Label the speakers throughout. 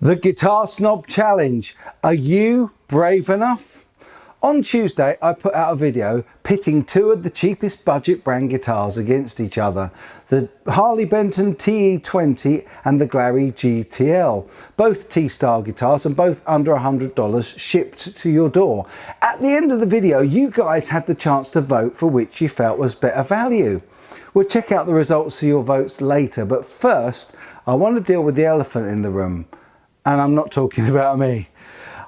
Speaker 1: The Guitar Snob Challenge. Are you brave enough? On Tuesday, I put out a video pitting two of the cheapest budget brand guitars against each other. The Harley Benton TE20 and the Glary GTL. Both T-style guitars and both under $100 shipped to your door. At the end of the video, you guys had the chance to vote for which you felt was better value. We'll check out the results of your votes later, but first, I want to deal with the elephant in the room. And I'm not talking about me.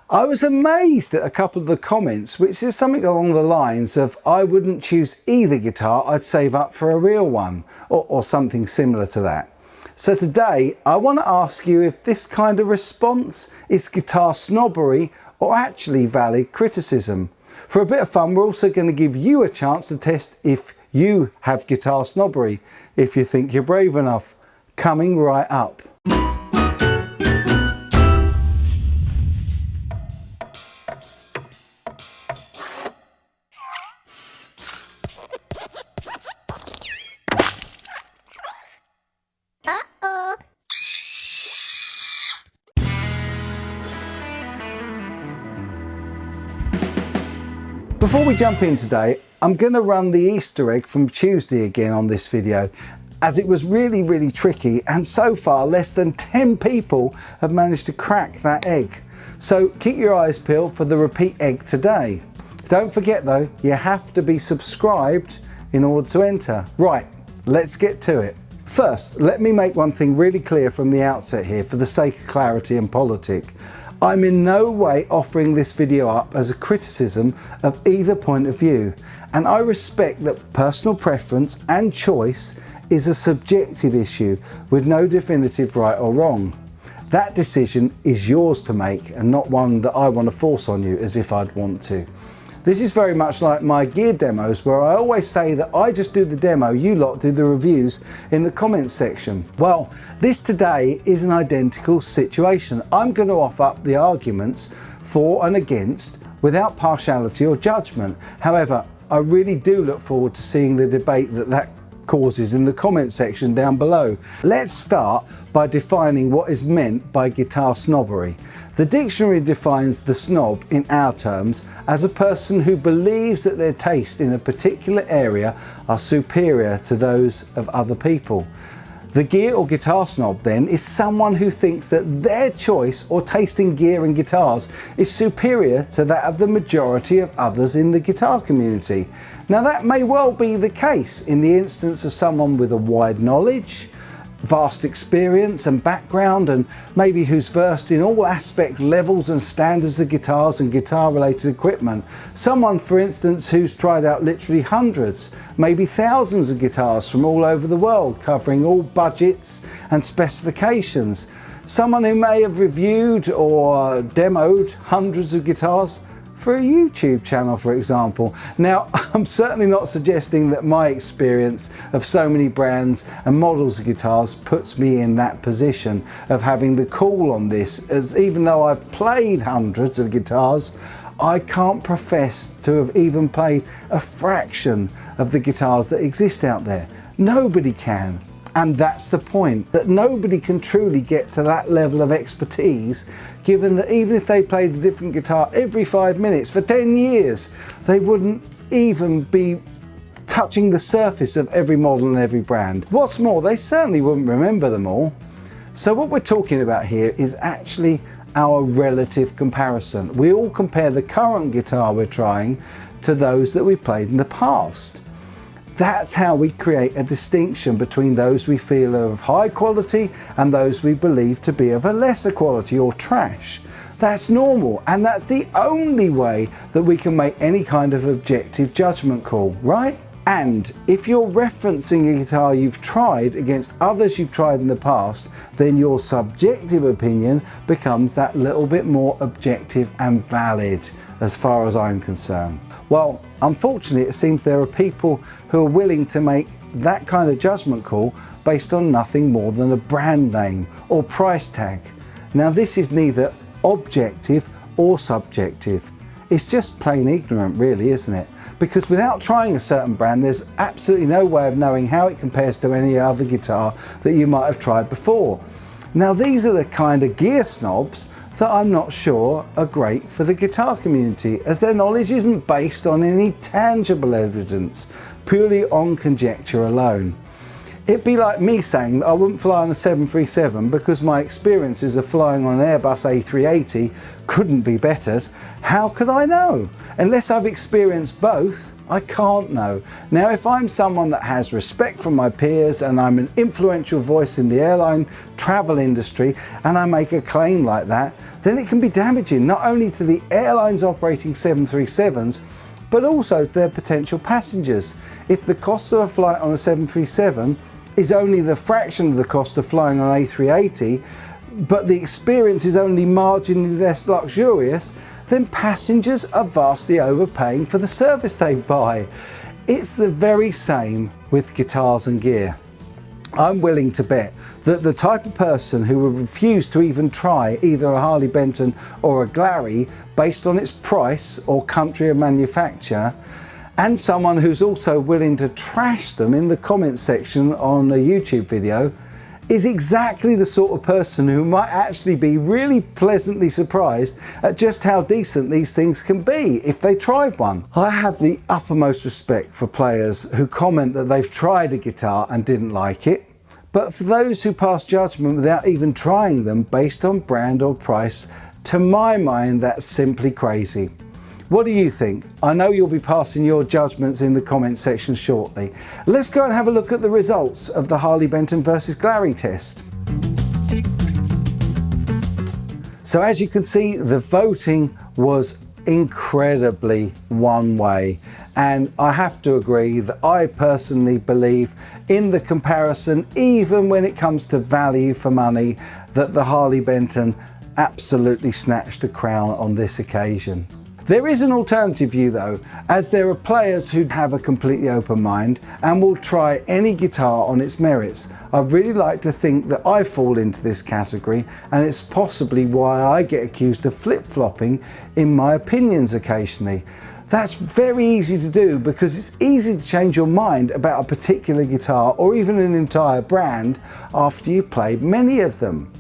Speaker 1: I was amazed at a couple of the comments, which is something along the lines of, I wouldn't choose either guitar, I'd save up for a real one, or something similar to that. So today, I want to ask you if this kind of response is guitar snobbery or actually valid criticism. For a bit of fun, we're also going to give you a chance to test if you have guitar snobbery, if you think you're brave enough. Coming right up. Before we jump in today, I'm going to run the Easter egg from Tuesday again on this video, as it was really tricky, and so far less than 10 people have managed to crack that egg. So keep your eyes peeled for the repeat egg today. Don't forget though, you have to be subscribed in order to enter. Right, let's get to it. First, let me make one thing really clear from the outset here for the sake of clarity and politic. I'm in no way offering this video up as a criticism of either point of view, and I respect that personal preference and choice is a subjective issue with no definitive right or wrong. That decision is yours to make and not one that I want to force on you as if I'd want to. This is very much like my gear demos, where I always say that I just do the demo, you lot do the reviews in the comments section. Well, this today is an identical situation. I'm going to offer up the arguments for and against without partiality or judgment. However, I really do look forward to seeing the debate that causes in the comment section down below. Let's start by defining what is meant by guitar snobbery. The dictionary defines the snob in our terms as a person who believes that their taste in a particular area are superior to those of other people. The gear or guitar snob then is someone who thinks that their choice or taste in gear and guitars is superior to that of the majority of others in the guitar community. Now that may well be the case in the instance of someone with a wide knowledge, vast experience and background, and maybe who's versed in all aspects, levels and standards of guitars and guitar related equipment. Someone, for instance, who's tried out literally hundreds, maybe thousands of guitars from all over the world, covering all budgets and specifications. Someone who may have reviewed or demoed hundreds of guitars for a YouTube channel, for example. Now, I'm certainly not suggesting that my experience of so many brands and models of guitars puts me in that position of having the call on this, as even though I've played hundreds of guitars, I can't profess to have even played a fraction of the guitars that exist out there. Nobody can. And that's the point, that nobody can truly get to that level of expertise, given that even if they played a different guitar every 5 minutes for 10 years, they wouldn't even be touching the surface of every model and every brand. What's more, they certainly wouldn't remember them all. So what we're talking about here is actually our relative comparison. We all compare the current guitar we're trying to those that we played in the past. That's how we create a distinction between those we feel are of high quality and those we believe to be of a lesser quality or trash. That's normal, and that's the only way that we can make any kind of objective judgment call, right? And if you're referencing a guitar you've tried against others you've tried in the past, then your subjective opinion becomes that little bit more objective and valid, as far as I'm concerned. Well, unfortunately, it seems there are people who are willing to make that kind of judgment call based on nothing more than a brand name or price tag. Now, this is neither objective or subjective. It's just plain ignorant, really, isn't it? Because without trying a certain brand, there's absolutely no way of knowing how it compares to any other guitar that you might have tried before. Now these are the kind of gear snobs that I'm not sure are great for the guitar community, as their knowledge isn't based on any tangible evidence, purely on conjecture alone. It'd be like me saying that I wouldn't fly on a 737 because my experiences of flying on an Airbus A380 couldn't be bettered. How could I know? Unless I've experienced both, I can't know. Now, if I'm someone that has respect from my peers and I'm an influential voice in the airline travel industry and I make a claim like that, then it can be damaging not only to the airlines operating 737s, but also to their potential passengers. If the cost of a flight on a 737 is only the fraction of the cost of flying on A380, but the experience is only marginally less luxurious, then passengers are vastly overpaying for the service they buy. It's the very same with guitars and gear. I'm willing to bet that the type of person who would refuse to even try either a Harley Benton or a Glary based on its price or country of manufacture, and someone who's also willing to trash them in the comments section on a YouTube video, is exactly the sort of person who might actually be really pleasantly surprised at just how decent these things can be if they tried one. I have the utmost respect for players who comment that they've tried a guitar and didn't like it, but for those who pass judgment without even trying them based on brand or price, to my mind that's simply crazy. What do you think? I know you'll be passing your judgments in the comments section shortly. Let's go and have a look at the results of the Harley Benton versus Glary test. So as you can see, the voting was incredibly one way, and I have to agree that I personally believe in the comparison, even when it comes to value for money, that the Harley Benton absolutely snatched the crown on this occasion. There is an alternative view though, as there are players who have a completely open mind and will try any guitar on its merits. I'd really like to think that I fall into this category, and it's possibly why I get accused of flip-flopping in my opinions occasionally. That's very easy to do because it's easy to change your mind about a particular guitar or even an entire brand after you've played many of them.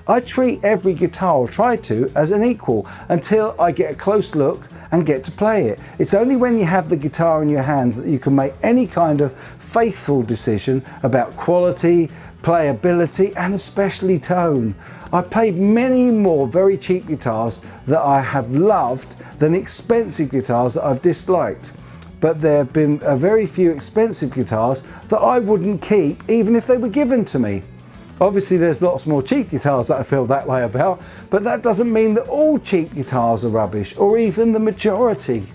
Speaker 1: I treat every guitar, or try to, as an equal until I get a close look and get to play it. It's only when you have the guitar in your hands that you can make any kind of faithful decision about quality, playability, and especially tone. I've played many more very cheap guitars that I have loved than expensive guitars that I've disliked. But there have been a very few expensive guitars that I wouldn't keep even if they were given to me. Obviously there's lots more cheap guitars that I feel that way about, but that doesn't mean that all cheap guitars are rubbish, or even the majority.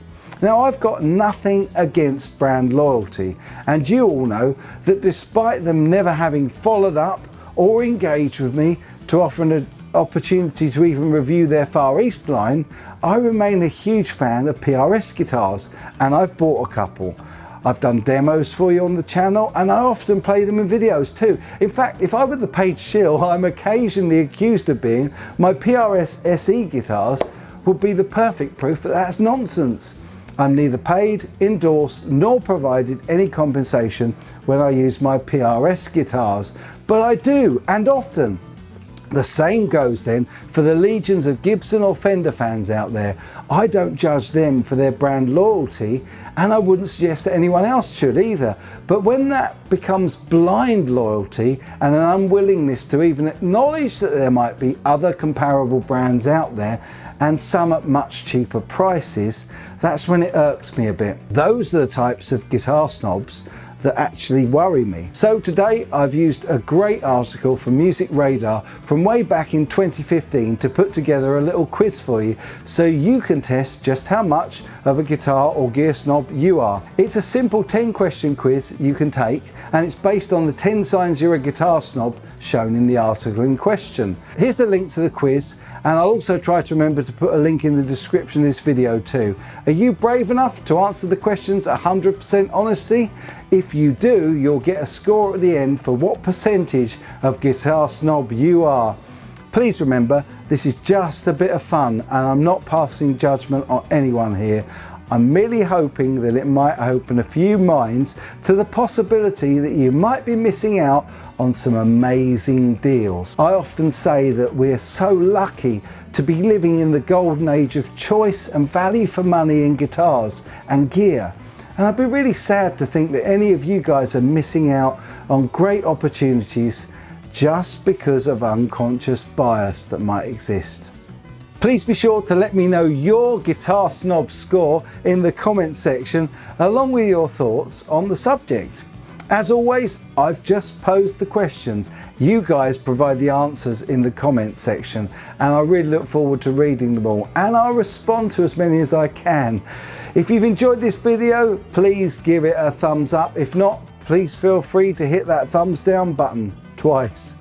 Speaker 1: Now, I've got nothing against brand loyalty, and you all know that despite them never having followed up or engaged with me to offer an opportunity to even review their Far East line, I remain a huge fan of PRS guitars, and I've bought a couple. I've done demos for you on the channel, and I often play them in videos too. In fact, if I were the paid shill I'm occasionally accused of being, my PRS SE guitars would be the perfect proof that that's nonsense. I'm neither paid, endorsed, nor provided any compensation when I use my PRS guitars, but I do, and often. The same goes then for the legions of Gibson or Fender fans out there. I don't judge them for their brand loyalty, and I wouldn't suggest that anyone else should either. But when that becomes blind loyalty and an unwillingness to even acknowledge that there might be other comparable brands out there, and some at much cheaper prices, that's when it irks me a bit. Those are the types of guitar snobs that actually worry me. So today I've used a great article from Music Radar from way back in 2015 to put together a little quiz for you so you can test just how much of a guitar or gear snob you are. It's a simple 10-question quiz you can take, and it's based on the 10 signs you're a guitar snob shown in the article in question. Here's the link to the quiz, and I'll also try to remember to put a link in the description of this video too. Are you brave enough to answer the questions 100% honestly? If you do, you'll get a score at the end for what percentage of guitar snob you are. Please remember, this is just a bit of fun, and I'm not passing judgment on anyone here. I'm merely hoping that it might open a few minds to the possibility that you might be missing out on some amazing deals. I often say that we're so lucky to be living in the golden age of choice and value for money in guitars and gear. And I'd be really sad to think that any of you guys are missing out on great opportunities just because of unconscious bias that might exist. Please be sure to let me know your Guitar Snob score in the comment section, along with your thoughts on the subject. As always, I've just posed the questions. You guys provide the answers in the comment section, and I really look forward to reading them all, and I'll respond to as many as I can. If you've enjoyed this video, please give it a thumbs up. If not, please feel free to hit that thumbs down button twice.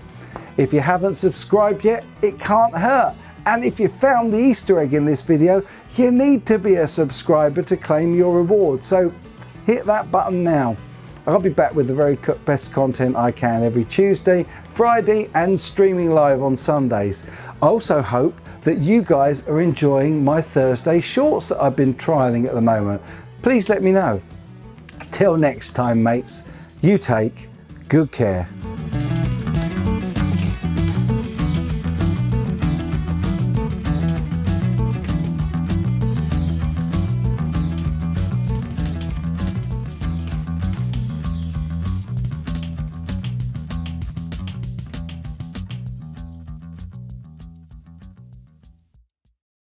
Speaker 1: If you haven't subscribed yet, it can't hurt. And if you found the Easter egg in this video, you need to be a subscriber to claim your reward. So hit that button now. I'll be back with the very best content I can every Tuesday, Friday, and streaming live on Sundays. I also hope that you guys are enjoying my Thursday shorts that I've been trialing at the moment. Please let me know. Till next time, mates, you take good care.